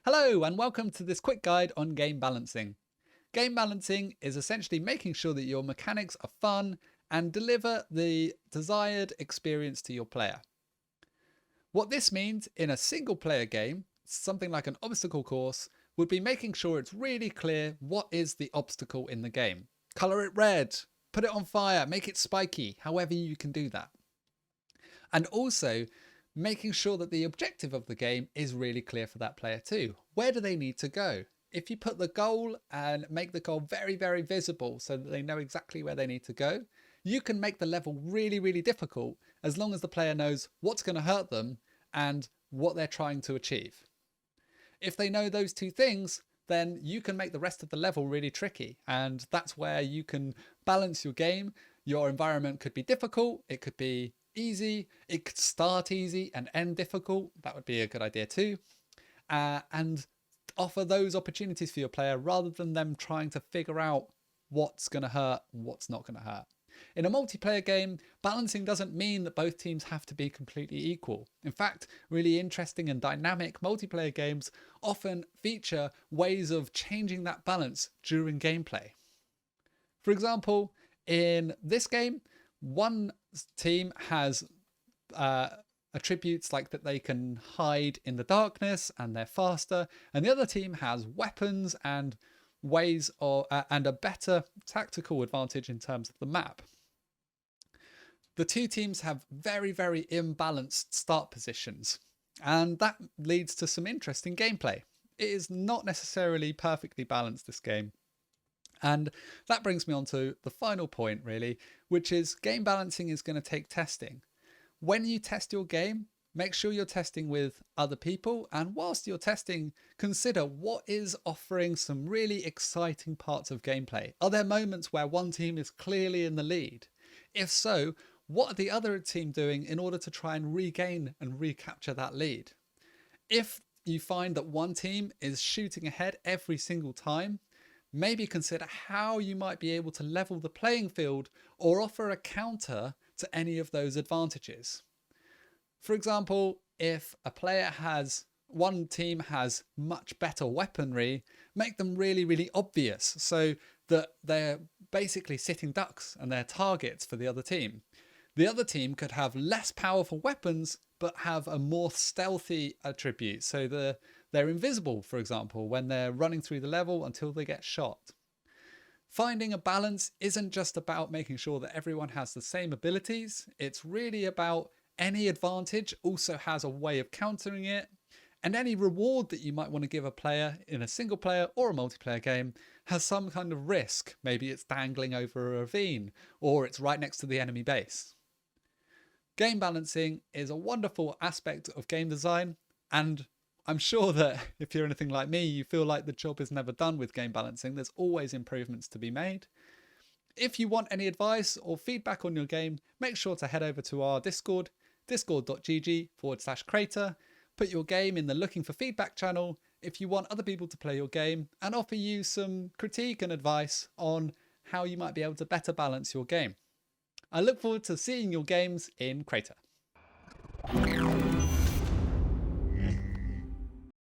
Hello and welcome to this quick guide on game balancing. Game balancing is essentially making sure that your mechanics are fun and deliver the desired experience to your player. What this means in a single player game, something like an obstacle course, would be making sure it's really clear what is the obstacle in the game. Colour it red, put it on fire, make it spiky, however you can do that. And also making sure that the objective of the game is really clear for that player too. Where do they need to go? If you put the goal and make the goal very, very visible so that they know exactly where they need to go, you can make the level really, really difficult as long as the player knows what's going to hurt them and what they're trying to achieve. If they know those two things, then you can make the rest of the level really tricky, and that's where you can balance your game. Your environment could be difficult, it could be easy, it could start easy and end difficult. That would be a good idea too. And offer those opportunities for your player rather than them trying to figure out what's going to hurt and what's not going to hurt. In a multiplayer game, balancing doesn't mean that both teams have to be completely equal. In fact, really interesting and dynamic multiplayer games often feature ways of changing that balance during gameplay. For example, in this game, one team has attributes like that they can hide in the darkness and they're faster, and the other team has weapons and ways of and a better tactical advantage in terms of the map. The two teams have very, very imbalanced start positions, and that leads to some interesting gameplay. It is not necessarily perfectly balanced, this game. And that brings me on to the final point, really, which is game balancing is going to take testing. When you test your game, make sure you're testing with other people, and whilst you're testing, consider what is offering some really exciting parts of gameplay. Are there moments where one team is clearly in the lead? If so, what are the other team doing in order to try and regain and recapture that lead? If you find that one team is shooting ahead every single time, maybe consider how you might be able to level the playing field or offer a counter to any of those advantages. For example, if one team has much better weaponry, make them really, really obvious so that they're basically sitting ducks and they're targets for the other team. The other team could have less powerful weapons but have a more stealthy attribute, so they're invisible, for example, when they're running through the level until they get shot. Finding a balance isn't just about making sure that everyone has the same abilities, it's really about any advantage also has a way of countering it, and any reward that you might want to give a player in a single player or a multiplayer game has some kind of risk. Maybe it's dangling over a ravine, or it's right next to the enemy base. Game balancing is a wonderful aspect of game design, and I'm sure that if you're anything like me, you feel like the job is never done with game balancing. There's always improvements to be made. If you want any advice or feedback on your game, make sure to head over to our Discord, discord.gg/Crayta. Put your game in the looking for feedback channel if you want other people to play your game, and offer you some critique and advice on how you might be able to better balance your game. I look forward to seeing your games in Crayta.